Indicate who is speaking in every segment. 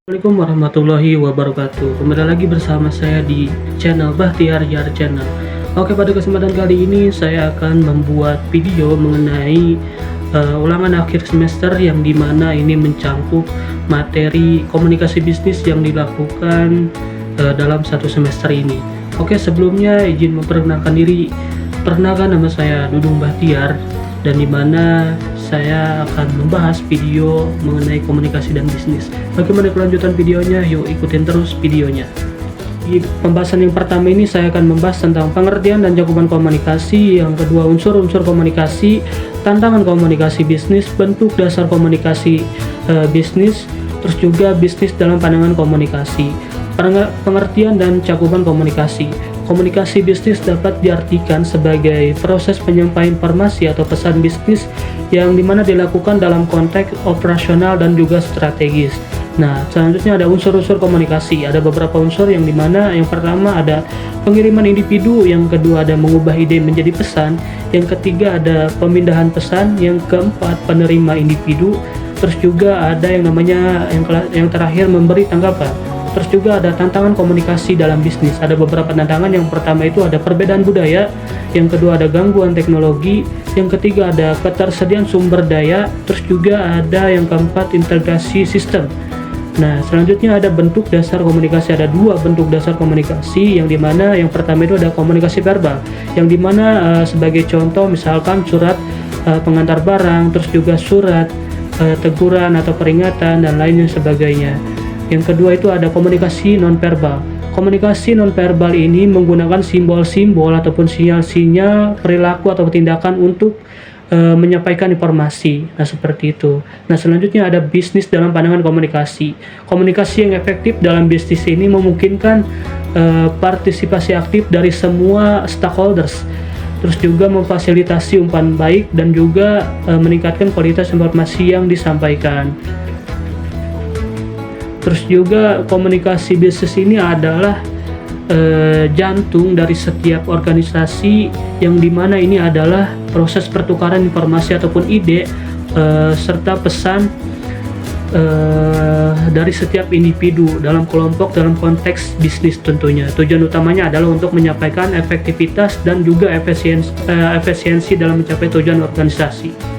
Speaker 1: Assalamualaikum warahmatullahi wabarakatuh. Kembali lagi bersama saya di channel Bahtiar Yar Channel. Oke, pada kesempatan kali ini saya akan membuat video mengenai ulangan akhir semester yang dimana ini mencangkup materi komunikasi bisnis yang dilakukan dalam satu semester ini. Oke, sebelumnya izin memperkenalkan diri. Perkenalkan, nama saya Dudung Bahtiar, dan dimana saya akan membahas video mengenai komunikasi dan bisnis. Bagaimana kelanjutan videonya? Yuk ikutin terus videonya. Di pembahasan yang pertama ini saya akan membahas tentang pengertian dan cakupan komunikasi. Yang kedua, unsur-unsur komunikasi, tantangan komunikasi bisnis, bentuk dasar komunikasi bisnis, terus juga bisnis dalam pandangan komunikasi. Pengertian dan cakupan komunikasi. Komunikasi bisnis dapat diartikan sebagai proses penyampaian informasi atau pesan bisnis yang dimana dilakukan dalam konteks operasional dan juga strategis. Nah, selanjutnya ada unsur-unsur komunikasi. Ada beberapa unsur yang dimana yang pertama ada pengiriman individu, yang kedua ada mengubah ide menjadi pesan, yang ketiga ada pemindahan pesan, yang keempat penerima individu, terus juga ada yang namanya yang terakhir memberi tanggapan. Terus juga ada tantangan komunikasi dalam bisnis. Ada beberapa tantangan. Yang pertama itu ada perbedaan budaya, yang kedua ada gangguan teknologi, yang ketiga ada ketersediaan sumber daya, terus juga ada yang keempat integrasi sistem. Nah, selanjutnya ada bentuk dasar komunikasi. Ada dua bentuk dasar komunikasi, yang dimana yang pertama itu ada komunikasi verbal, yang dimana sebagai contoh misalkan surat pengantar barang, terus juga surat teguran atau peringatan dan lainnya sebagainya. Yang kedua itu ada komunikasi nonverbal. Komunikasi nonverbal ini menggunakan simbol-simbol ataupun sinyal-sinyal perilaku atau tindakan untuk menyampaikan informasi. Nah, seperti itu. Nah, selanjutnya ada bisnis dalam pandangan komunikasi. Komunikasi yang efektif dalam bisnis ini memungkinkan partisipasi aktif dari semua stakeholders. Terus juga memfasilitasi umpan baik dan juga meningkatkan kualitas informasi yang disampaikan. Terus juga komunikasi bisnis ini adalah jantung dari setiap organisasi, yang dimana ini adalah proses pertukaran informasi ataupun ide serta pesan dari setiap individu dalam kelompok dalam konteks bisnis tentunya. Tujuan utamanya adalah untuk menyampaikan efektivitas dan juga efisiensi dalam mencapai tujuan organisasi.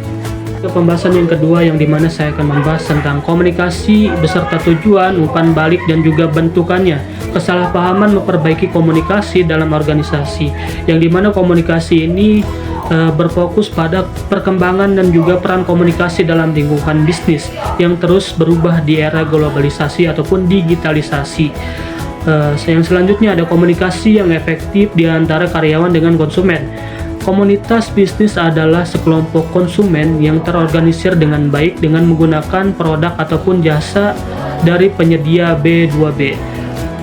Speaker 1: Pembahasan yang kedua, yang dimana saya akan membahas tentang komunikasi beserta tujuan, umpan balik, dan juga bentukannya. Kesalahpahaman memperbaiki komunikasi dalam organisasi, yang dimana komunikasi ini berfokus pada perkembangan dan juga peran komunikasi dalam lingkungan bisnis yang terus berubah di era globalisasi ataupun digitalisasi. Yang selanjutnya ada komunikasi yang efektif di antara karyawan dengan konsumen. Komunitas bisnis adalah sekelompok konsumen yang terorganisir dengan baik dengan menggunakan produk ataupun jasa dari penyedia B2B.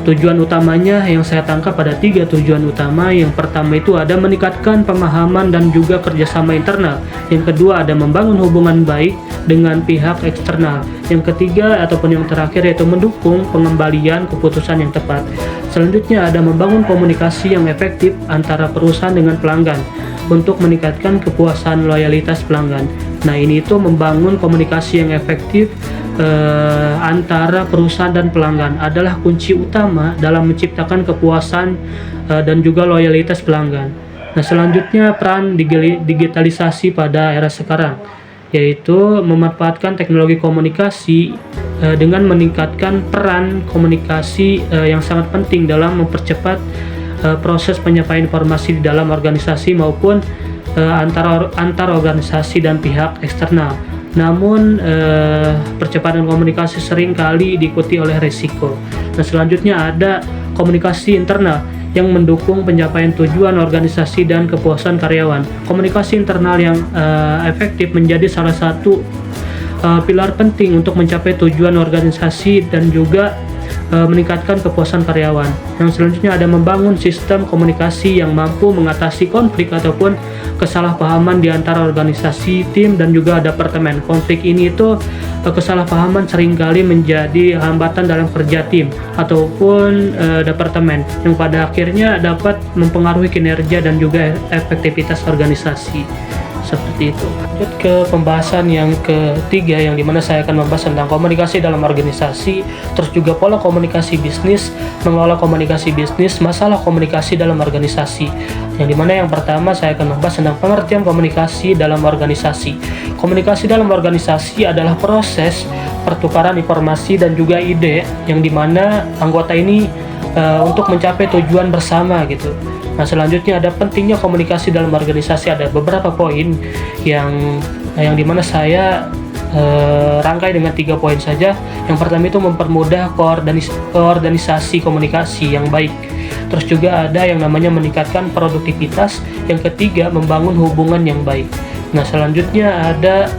Speaker 1: Tujuan utamanya yang saya tangkap ada 3 tujuan utama. Yang pertama itu ada meningkatkan pemahaman dan juga kerjasama internal. Yang kedua ada membangun hubungan baik dengan pihak eksternal. Yang ketiga ataupun yang terakhir yaitu mendukung pengembalian keputusan yang tepat. Selanjutnya ada membangun komunikasi yang efektif antara perusahaan dengan pelanggan untuk meningkatkan kepuasan loyalitas pelanggan. Nah, ini itu membangun komunikasi yang efektif antara perusahaan dan pelanggan adalah kunci utama dalam menciptakan kepuasan dan juga loyalitas pelanggan. Nah, selanjutnya peran digitalisasi pada era sekarang, yaitu memanfaatkan teknologi komunikasi dengan meningkatkan peran komunikasi yang sangat penting dalam mempercepat proses penyampaian informasi di dalam organisasi maupun antar organisasi dan pihak eksternal. Namun percepatan komunikasi sering kali diikuti oleh risiko. Nah, selanjutnya ada komunikasi internal yang mendukung pencapaian tujuan organisasi dan kepuasan karyawan. Komunikasi internal yang efektif menjadi salah satu pilar penting untuk mencapai tujuan organisasi dan juga meningkatkan kepuasan karyawan. Yang selanjutnya ada membangun sistem komunikasi yang mampu mengatasi konflik ataupun kesalahpahaman di antara organisasi, tim, dan juga departemen. Konflik ini itu kesalahpahaman seringkali menjadi hambatan dalam kerja tim ataupun departemen, yang pada akhirnya dapat mempengaruhi kinerja dan juga efektivitas organisasi. Seperti itu. Lanjut ke pembahasan yang ketiga, yang dimana saya akan membahas tentang komunikasi dalam organisasi, terus juga pola komunikasi bisnis, mengelola komunikasi bisnis, masalah komunikasi dalam organisasi. Yang dimana yang pertama saya akan membahas tentang pengertian komunikasi dalam organisasi. Komunikasi dalam organisasi adalah proses pertukaran informasi dan juga ide yang dimana anggota ini untuk mencapai tujuan bersama gitu. Nah, selanjutnya ada pentingnya komunikasi dalam organisasi. Ada beberapa poin yang dimana saya rangkai dengan 3 poin saja. Yang pertama itu mempermudah koordinasi komunikasi yang baik. Terus juga ada yang namanya meningkatkan produktivitas. Yang ketiga, membangun hubungan yang baik. Nah, selanjutnya ada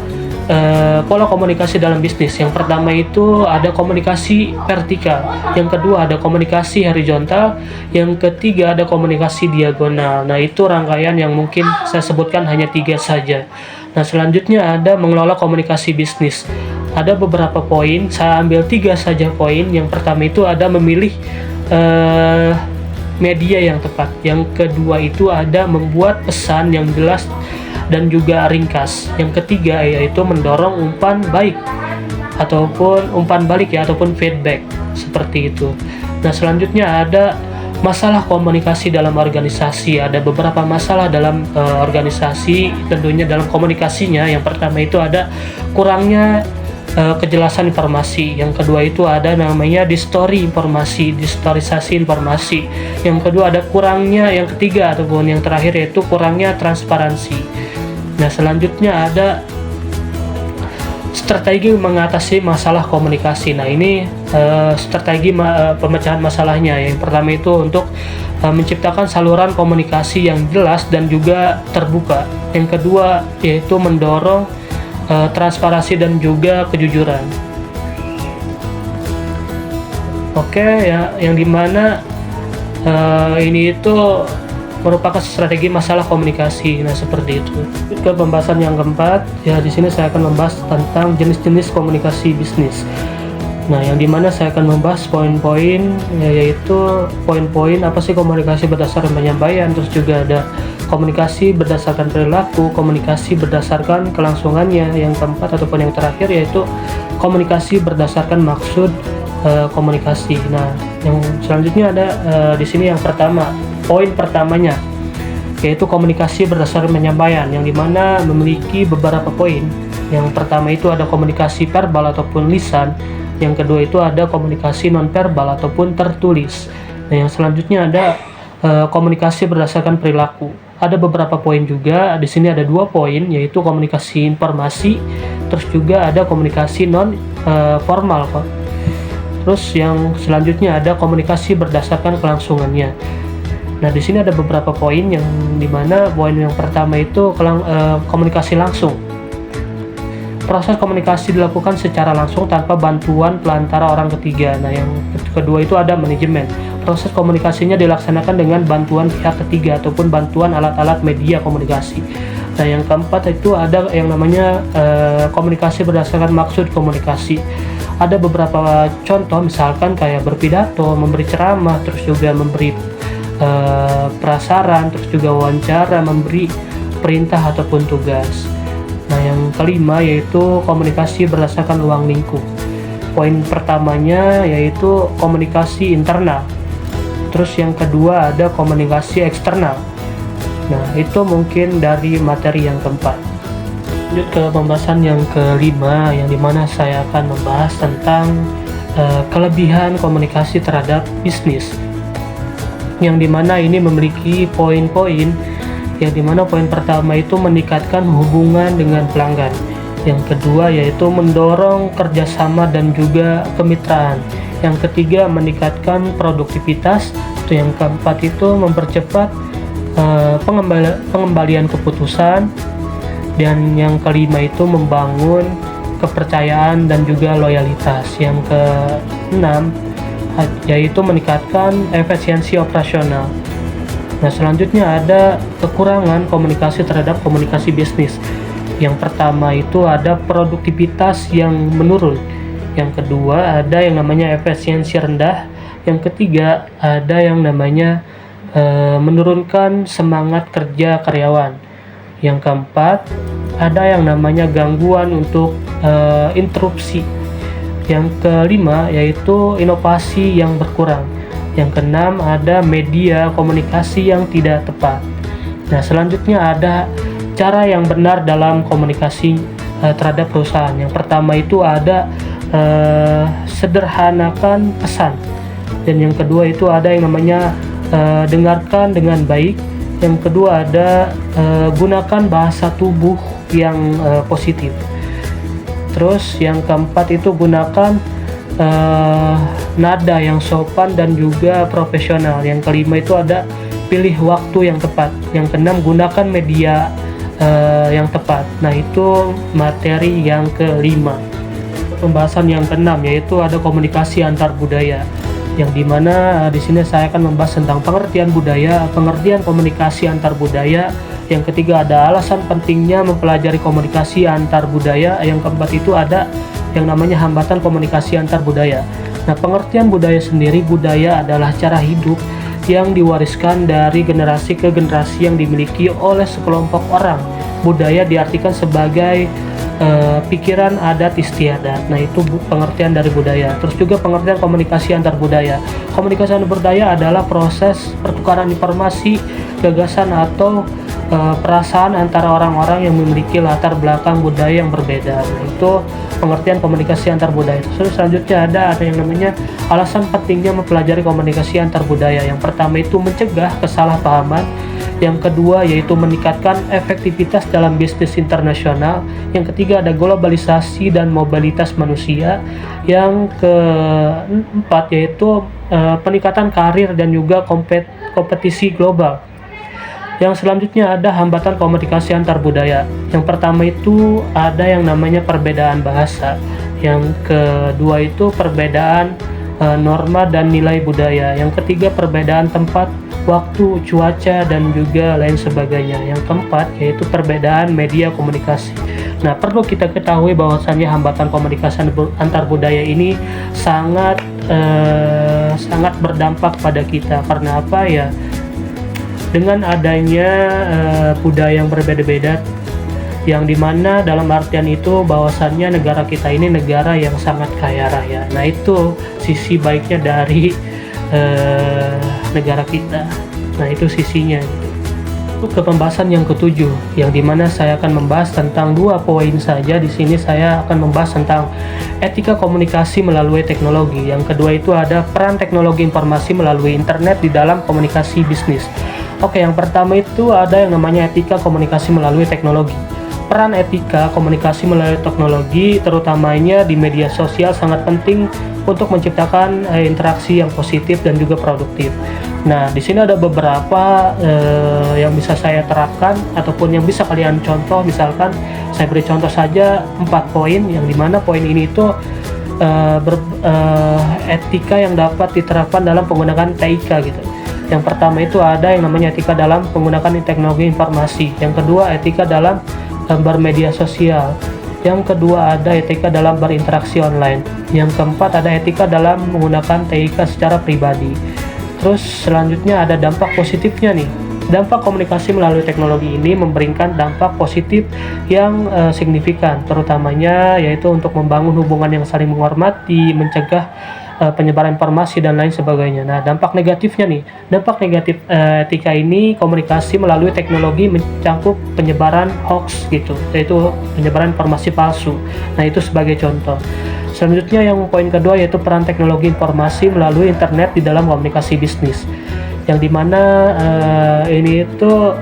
Speaker 1: pola komunikasi dalam bisnis. Yang pertama itu ada komunikasi vertikal, yang kedua ada komunikasi horizontal, yang ketiga ada komunikasi diagonal. Nah, itu rangkaian yang mungkin saya sebutkan hanya 3 saja. Nah, selanjutnya ada mengelola komunikasi bisnis. Ada beberapa poin, saya ambil 3 saja poin. Yang pertama itu ada memilih media yang tepat. Yang kedua itu ada membuat pesan yang jelas dan juga ringkas. Yang ketiga yaitu mendorong umpan baik ataupun umpan balik ya, ataupun feedback seperti itu. Nah, selanjutnya ada masalah komunikasi dalam organisasi. Ada beberapa masalah dalam organisasi tentunya dalam komunikasinya. Yang pertama itu ada kurangnya kejelasan informasi. Yang kedua itu ada namanya distorisasi informasi. Yang kedua ada kurangnya, yang ketiga ataupun yang terakhir yaitu kurangnya transparansi. Nah, selanjutnya ada strategi mengatasi masalah komunikasi. Nah, ini strategi pemecahan masalahnya. Yang pertama itu untuk menciptakan saluran komunikasi yang jelas dan juga terbuka. Yang kedua yaitu mendorong transparansi dan juga kejujuran. Oke ya, yang dimana ini itu merupakan strategi masalah komunikasi. Nah, seperti itu. Ke pembahasan yang keempat, ya di sini saya akan membahas tentang jenis-jenis komunikasi bisnis. Nah, yang dimana saya akan membahas poin-poin, yaitu poin-poin apa sih komunikasi berdasarkan penyampaian, terus juga ada komunikasi berdasarkan perilaku, komunikasi berdasarkan kelangsungannya, yang keempat ataupun yang terakhir yaitu komunikasi berdasarkan maksud komunikasi. Nah, yang selanjutnya ada di sini yang pertama, poin pertamanya yaitu komunikasi berdasarkan penyampaian, yang dimana memiliki beberapa poin. Yang pertama itu ada komunikasi verbal ataupun lisan. Yang kedua itu ada komunikasi non-verbal ataupun tertulis. Nah, yang selanjutnya ada komunikasi berdasarkan perilaku. Ada beberapa poin juga. Di sini ada 2 poin, yaitu komunikasi informasi, terus juga ada komunikasi non formal. Terus yang selanjutnya ada komunikasi berdasarkan kelangsungannya. Nah, di sini ada beberapa poin, yang dimana poin yang pertama itu komunikasi langsung. Proses komunikasi dilakukan secara langsung tanpa bantuan pelantara orang ketiga. Nah, yang kedua itu ada manajemen. Proses komunikasinya dilaksanakan dengan bantuan pihak ketiga ataupun bantuan alat-alat media komunikasi. Nah, yang keempat itu ada yang namanya komunikasi berdasarkan maksud komunikasi. Ada beberapa contoh, misalkan kayak berpidato, memberi ceramah, terus juga memberi prasaran, terus juga wawancara, memberi perintah ataupun tugas. Nah, yang kelima yaitu komunikasi berdasarkan ruang lingkup. Poin pertamanya yaitu komunikasi internal. Terus yang kedua ada komunikasi eksternal. Nah, itu mungkin dari materi yang keempat. Lanjut ke pembahasan yang kelima, yang dimana saya akan membahas tentang kelebihan komunikasi terhadap bisnis. Yang dimana ini memiliki poin-poin, yang dimana poin pertama itu meningkatkan hubungan dengan pelanggan. Yang kedua yaitu mendorong kerjasama dan juga kemitraan. Yang ketiga meningkatkan produktivitas. Yang keempat itu mempercepat pengembalian keputusan. Dan yang kelima itu membangun kepercayaan dan juga loyalitas. Yang keenam yaitu meningkatkan efisiensi operasional. Nah, selanjutnya ada kekurangan komunikasi terhadap komunikasi bisnis. Yang pertama itu ada produktivitas yang menurun. Yang kedua ada yang namanya efisiensi rendah. Yang ketiga ada yang namanya menurunkan semangat kerja karyawan. Yang keempat, ada yang namanya gangguan untuk interupsi. Yang kelima yaitu inovasi yang berkurang. Yang keenam ada media komunikasi yang tidak tepat. Nah, selanjutnya ada cara yang benar dalam komunikasi terhadap perusahaan. Yang pertama itu ada sederhanakan pesan. Dan yang kedua itu ada yang namanya dengarkan dengan baik. Yang kedua ada gunakan bahasa tubuh yang positif. Terus yang keempat itu gunakan nada yang sopan dan juga profesional. Yang kelima itu ada pilih waktu yang tepat. Yang keenam gunakan media yang tepat. Nah, itu materi yang kelima. Pembahasan yang keenam yaitu ada komunikasi antar budaya. Yang dimana di sini saya akan membahas tentang pengertian budaya, pengertian komunikasi antar budaya. Yang ketiga ada alasan pentingnya mempelajari komunikasi antar budaya. Yang keempat itu ada yang namanya hambatan komunikasi antar budaya. Nah, pengertian budaya sendiri, budaya adalah cara hidup yang diwariskan dari generasi ke generasi yang dimiliki oleh sekelompok orang. Budaya diartikan sebagai pikiran, adat, istiadat. Nah, itu pengertian dari budaya. Terus juga pengertian komunikasi antar budaya. Komunikasi antar budaya adalah proses pertukaran informasi, gagasan atau perasaan antara orang-orang yang memiliki latar belakang budaya yang berbeda. Nah, itu pengertian komunikasi antar budaya. Terus selanjutnya ada yang namanya alasan pentingnya mempelajari komunikasi antar budaya. Yang pertama itu mencegah kesalahpahaman. Yang kedua yaitu meningkatkan efektivitas dalam bisnis internasional. Yang ketiga ada globalisasi dan mobilitas manusia. Yang keempat yaitu peningkatan karir dan juga kompetisi global. Yang selanjutnya ada hambatan komunikasi antar budaya. Yang pertama itu ada yang namanya perbedaan bahasa. Yang kedua itu perbedaan norma dan nilai budaya. Yang ketiga perbedaan tempat, waktu, cuaca, dan juga lain sebagainya. Yang keempat yaitu perbedaan media komunikasi. Nah, perlu kita ketahui bahwasannya hambatan komunikasi antar budaya ini sangat berdampak pada kita. Karena apa ya? Dengan adanya budaya yang berbeda-beda, yang dimana dalam artian itu bahwasannya negara kita ini negara yang sangat kaya raya. Nah, itu sisi baiknya dari negara kita. Nah, itu sisinya. Ke pembahasan yang ketujuh, yang dimana saya akan membahas tentang 2 poin saja. Di sini saya akan membahas tentang etika komunikasi melalui teknologi. Yang kedua itu ada peran teknologi informasi melalui internet di dalam komunikasi bisnis. Oke, yang pertama itu ada yang namanya etika komunikasi melalui teknologi. Peran etika komunikasi melalui teknologi, terutamanya di media sosial, sangat penting untuk menciptakan interaksi yang positif dan juga produktif. Nah, di sini ada beberapa yang bisa saya terapkan ataupun yang bisa kalian contoh. Misalkan saya beri contoh saja 4 poin, yang dimana poin ini itu etika yang dapat diterapkan dalam penggunaan TIK gitu. Yang pertama itu ada yang namanya etika dalam penggunaan teknologi informasi. Yang kedua, etika dalam bermedia sosial. Yang kedua ada etika dalam berinteraksi online. Yang keempat ada etika dalam menggunakan TIK secara pribadi. Terus selanjutnya ada dampak positifnya nih. Dampak komunikasi melalui teknologi ini memberikan dampak positif yang signifikan, terutamanya yaitu untuk membangun hubungan yang saling menghormati, mencegah penyebaran informasi dan lain sebagainya. Nah, dampak negatifnya nih. Dampak negatif etika ini komunikasi melalui teknologi mencakup penyebaran hoax gitu, yaitu penyebaran informasi palsu. Nah, itu sebagai contoh. Selanjutnya yang poin kedua yaitu peran teknologi informasi melalui internet di dalam komunikasi bisnis. Yang dimana ini itu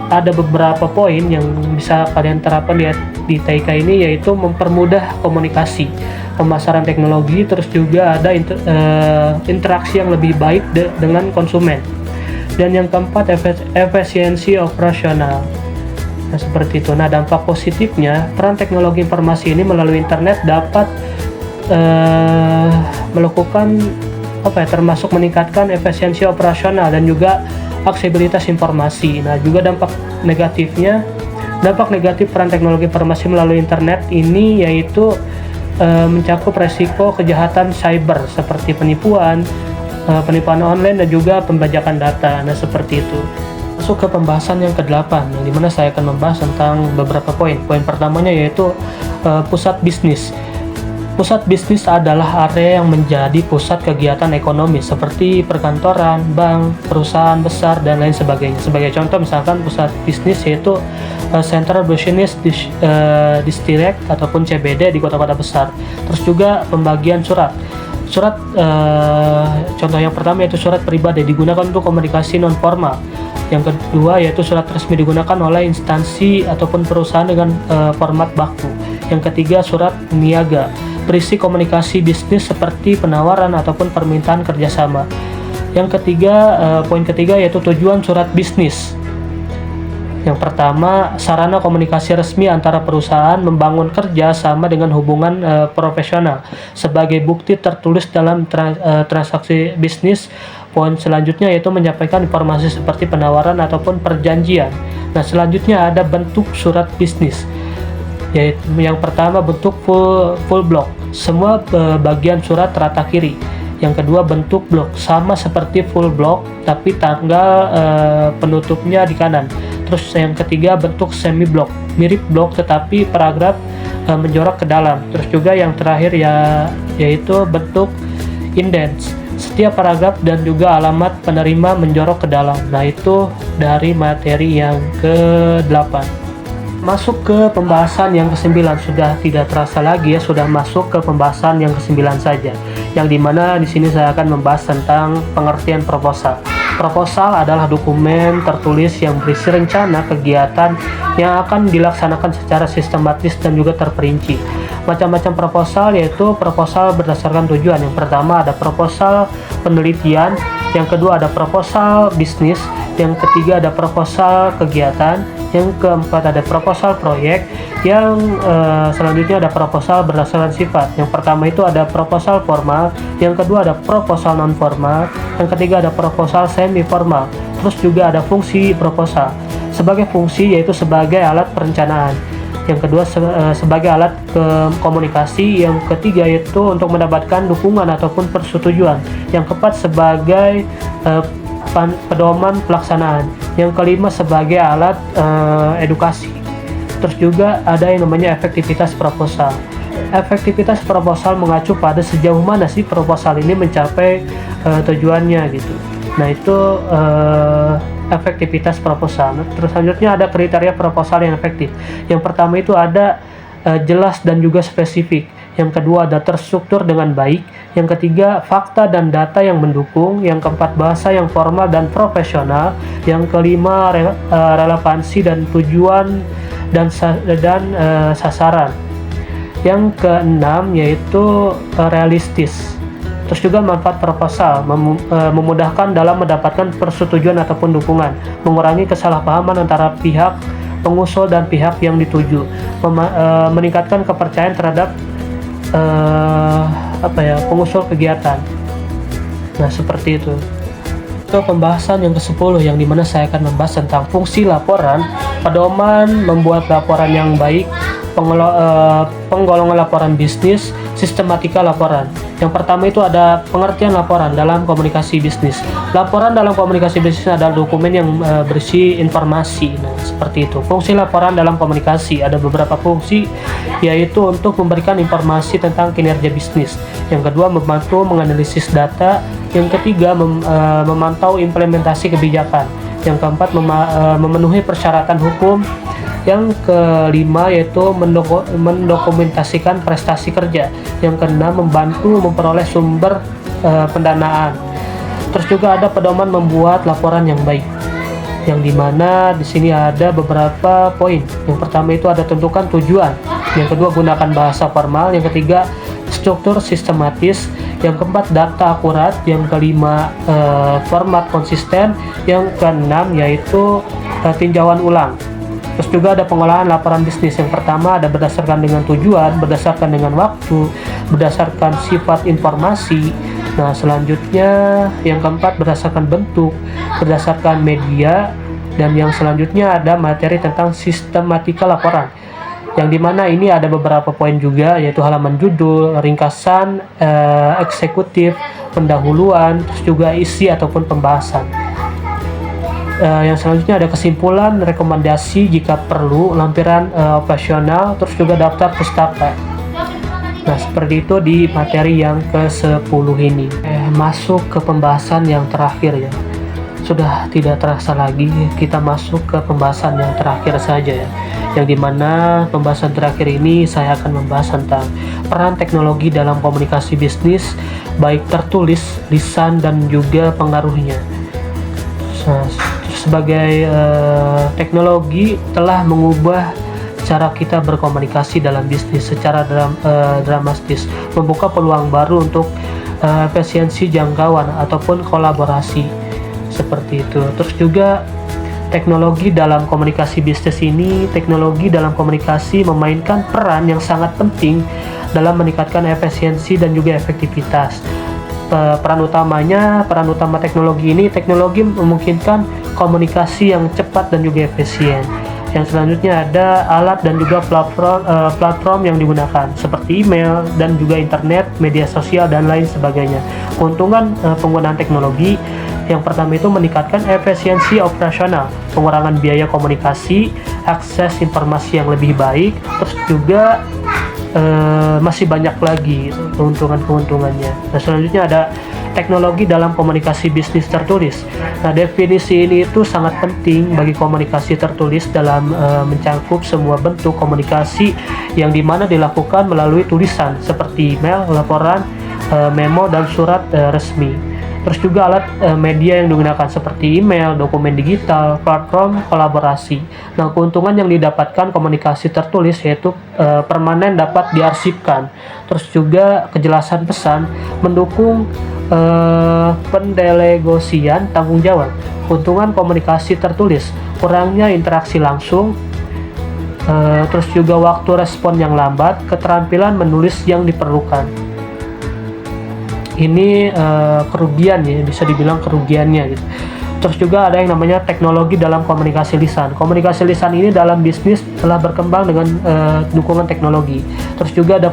Speaker 1: ada beberapa poin yang bisa kalian terapkan di TIK ini, yaitu mempermudah komunikasi, pemasaran teknologi, terus juga ada interaksi yang lebih baik dengan konsumen. Dan yang keempat efisiensi operasional. Nah, seperti itu. Nah, dampak positifnya peran teknologi informasi ini melalui internet dapat melakukan termasuk meningkatkan efisiensi operasional dan juga aksesibilitas informasi. Nah, juga dampak negatif peran teknologi informasi melalui internet ini yaitu mencakup resiko kejahatan cyber seperti penipuan online dan juga pembajakan data. Nah, seperti itu. Masuk ke pembahasan yang ke-8, yang dimana saya akan membahas tentang beberapa poin. Poin pertamanya yaitu pusat bisnis. Pusat bisnis adalah area yang menjadi pusat kegiatan ekonomi seperti perkantoran, bank, perusahaan besar, dan lain sebagainya. Sebagai contoh, misalkan pusat bisnis yaitu Central Business District ataupun CBD di kota-kota besar. Terus juga pembagian surat. Contoh yang pertama yaitu surat pribadi digunakan untuk komunikasi non formal. Yang kedua yaitu surat resmi digunakan oleh instansi ataupun perusahaan dengan format baku. Yang ketiga surat niaga berisi komunikasi bisnis seperti penawaran ataupun permintaan kerjasama. Yang ketiga, poin ketiga yaitu tujuan surat bisnis. Yang pertama, sarana komunikasi resmi antara perusahaan membangun kerja sama dengan hubungan profesional sebagai bukti tertulis dalam transaksi bisnis. Poin selanjutnya yaitu menyampaikan informasi seperti penawaran ataupun perjanjian. Nah, selanjutnya ada bentuk surat bisnis. Yaitu yang pertama bentuk full block, semua bagian surat rata kiri. Yang kedua bentuk blok, sama seperti full block tapi tanggal penutupnya di kanan. Terus yang ketiga bentuk semi block, mirip blok tetapi paragraf menjorok ke dalam. Terus juga yang terakhir yaitu bentuk indents, setiap paragraf dan juga alamat penerima menjorok ke dalam. Nah, itu dari materi yang ke-8. Masuk ke pembahasan yang ke-9, sudah tidak terasa lagi ya, sudah masuk ke pembahasan yang ke-9 saja. Yang dimana di sini saya akan membahas tentang pengertian proposal. Proposal adalah dokumen tertulis yang berisi rencana kegiatan yang akan dilaksanakan secara sistematis dan juga terperinci. Macam-macam proposal yaitu proposal berdasarkan tujuan. Yang pertama ada proposal penelitian, yang kedua ada proposal bisnis, yang ketiga ada proposal kegiatan, yang keempat ada proposal proyek, yang selanjutnya ada proposal berdasarkan sifat. Yang pertama itu ada proposal formal, yang kedua ada proposal non formal, yang ketiga ada proposal semi formal. Terus juga ada fungsi proposal. Sebagai fungsi yaitu sebagai alat perencanaan, yang kedua sebagai alat komunikasi, yang ketiga yaitu untuk mendapatkan dukungan ataupun persetujuan, yang keempat sebagai pedoman pelaksanaan, yang kelima sebagai alat edukasi. Terus juga ada yang namanya efektivitas proposal. Efektivitas proposal mengacu pada sejauh mana sih proposal ini mencapai tujuannya gitu. Nah, itu efektivitas proposal. Terus selanjutnya ada kriteria proposal yang efektif. Yang pertama itu ada jelas dan juga spesifik. Yang kedua ada terstruktur dengan baik. Yang ketiga fakta dan data yang mendukung. Yang keempat bahasa yang formal dan profesional. Yang kelima relevansi dan tujuan dan sasaran. Yang keenam yaitu realistis. Terus juga manfaat proposal, memudahkan dalam mendapatkan persetujuan ataupun dukungan, mengurangi kesalahpahaman antara pihak pengusul dan pihak yang dituju, meningkatkan kepercayaan terhadap pengusul kegiatan. Nah, seperti itu. Itu pembahasan yang ke-10, yang dimana saya akan membahas tentang fungsi laporan, pedoman membuat laporan yang baik, penggolongan laporan bisnis, sistematika laporan. Yang pertama itu ada pengertian laporan dalam komunikasi bisnis. Laporan dalam komunikasi bisnis adalah dokumen yang berisi informasi. Nah, seperti itu. Fungsi laporan dalam komunikasi ada beberapa fungsi, yaitu untuk memberikan informasi tentang kinerja bisnis. Yang kedua, membantu menganalisis data. Yang ketiga, memantau implementasi kebijakan. Yang keempat, memenuhi persyaratan hukum. Yang kelima yaitu mendokumentasikan prestasi kerja. Yang keenam, membantu memperoleh sumber pendanaan. Terus juga ada pedoman membuat laporan yang baik, yang dimana di sini ada beberapa poin. Yang pertama itu ada tentukan tujuan. Yang kedua, gunakan bahasa formal. Yang ketiga, struktur sistematis. Yang keempat, data akurat. Yang kelima, format konsisten. Yang keenam yaitu tinjauan ulang. Terus juga ada pengolahan laporan bisnis. Yang pertama ada berdasarkan dengan tujuan, berdasarkan dengan waktu, berdasarkan sifat informasi. Nah, selanjutnya yang keempat berdasarkan bentuk, berdasarkan media, dan yang selanjutnya ada materi tentang sistematika laporan. Yang dimana ini ada beberapa poin juga, yaitu halaman judul, ringkasan, eksekutif, pendahuluan, terus juga isi ataupun pembahasan. Yang selanjutnya ada kesimpulan, rekomendasi jika perlu, lampiran operasional, terus juga daftar pustaka. Nah, seperti itu di materi yang ke-10 ini. Masuk ke pembahasan yang terakhir ya. Sudah tidak terasa lagi, kita masuk ke pembahasan yang terakhir saja ya. Yang dimana pembahasan terakhir ini saya akan membahas tentang peran teknologi dalam komunikasi bisnis, baik tertulis, lisan, dan juga pengaruhnya. Sebagai teknologi telah mengubah cara kita berkomunikasi dalam bisnis secara dramatis, membuka peluang baru untuk efisiensi jangkauan ataupun kolaborasi seperti itu. Terus juga teknologi dalam komunikasi bisnis ini, teknologi dalam komunikasi memainkan peran yang sangat penting dalam meningkatkan efisiensi dan juga efektivitas. Peran utama teknologi ini, teknologi memungkinkan komunikasi yang cepat dan juga efisien. Yang selanjutnya ada alat dan juga platform yang digunakan seperti email dan juga internet, media sosial, dan lain sebagainya. Keuntungan penggunaan teknologi yang pertama itu meningkatkan efisiensi operasional, pengurangan biaya komunikasi, akses informasi yang lebih baik, terus juga masih banyak lagi keuntungannya. Nah, selanjutnya ada teknologi dalam komunikasi bisnis tertulis. Nah, definisi ini itu sangat penting bagi komunikasi tertulis dalam mencakup semua bentuk komunikasi yang dimana dilakukan melalui tulisan seperti email, laporan, memo, dan surat resmi. Terus juga alat media yang digunakan seperti email, dokumen digital, platform kolaborasi. Nah, keuntungan yang didapatkan komunikasi tertulis yaitu permanen dapat diarsipkan. Terus juga kejelasan pesan, mendukung pendelegasian tanggung jawab. Keuntungan komunikasi tertulis, kurangnya interaksi langsung, terus juga waktu respon yang lambat, keterampilan menulis yang diperlukan. Ini kerugian ya, bisa dibilang kerugiannya gitu. Terus juga ada yang namanya teknologi dalam komunikasi lisan. Komunikasi lisan ini dalam bisnis telah berkembang dengan dukungan teknologi. Terus juga ada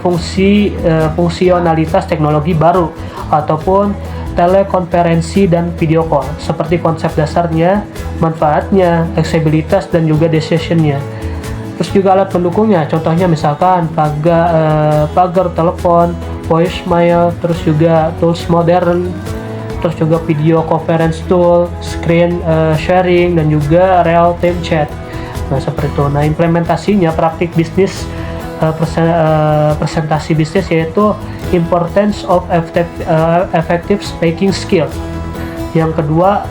Speaker 1: fungsionalitas teknologi baru ataupun telekonferensi dan video call, seperti konsep dasarnya, manfaatnya, fleksibilitas, dan juga decision-nya. Terus juga alat pendukungnya, contohnya misalkan pagar telepon, voicemail, terus juga tools modern, terus juga video conference tool, screen sharing, dan juga real time chat. Nah, seperti itu. Nah, implementasinya praktik bisnis, presentasi bisnis, yaitu importance of effective speaking skill. Yang kedua,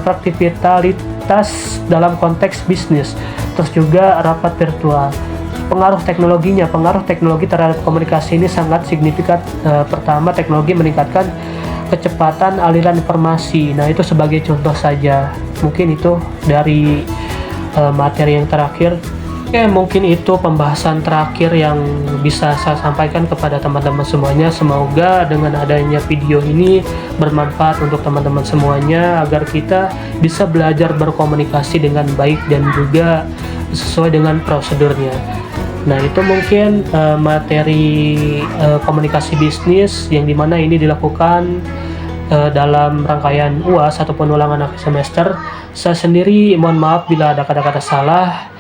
Speaker 1: praktikalitas dalam konteks bisnis. Terus juga rapat virtual. Pengaruh teknologi terhadap komunikasi ini sangat signifikan. Pertama, teknologi meningkatkan kecepatan aliran informasi. Nah, itu sebagai contoh saja. Mungkin itu dari materi yang terakhir. Oke, mungkin itu pembahasan terakhir yang bisa saya sampaikan kepada teman-teman semuanya. Semoga dengan adanya video ini bermanfaat untuk teman-teman semuanya, agar kita bisa belajar berkomunikasi dengan baik dan juga sesuai dengan prosedurnya. Nah, itu mungkin materi komunikasi bisnis yang dimana ini dilakukan dalam rangkaian UAS ataupun ulangan akhir semester. Saya sendiri mohon maaf bila ada kata-kata salah,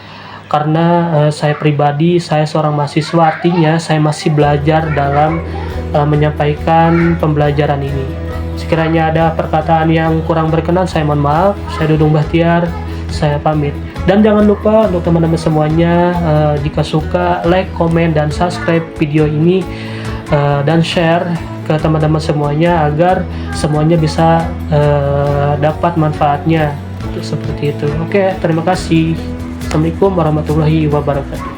Speaker 1: karena saya pribadi, saya seorang mahasiswa, artinya saya masih belajar dalam menyampaikan pembelajaran ini. Sekiranya ada perkataan yang kurang berkenan, saya mohon maaf. Saya Dudung Bahtiar, saya pamit. Dan jangan lupa untuk teman-teman semuanya, jika suka, like, komen, dan subscribe video ini, dan share ke teman-teman semuanya, agar semuanya bisa dapat manfaatnya. Seperti itu. Oke, terima kasih. Assalamualaikum warahmatullahi wabarakatuh.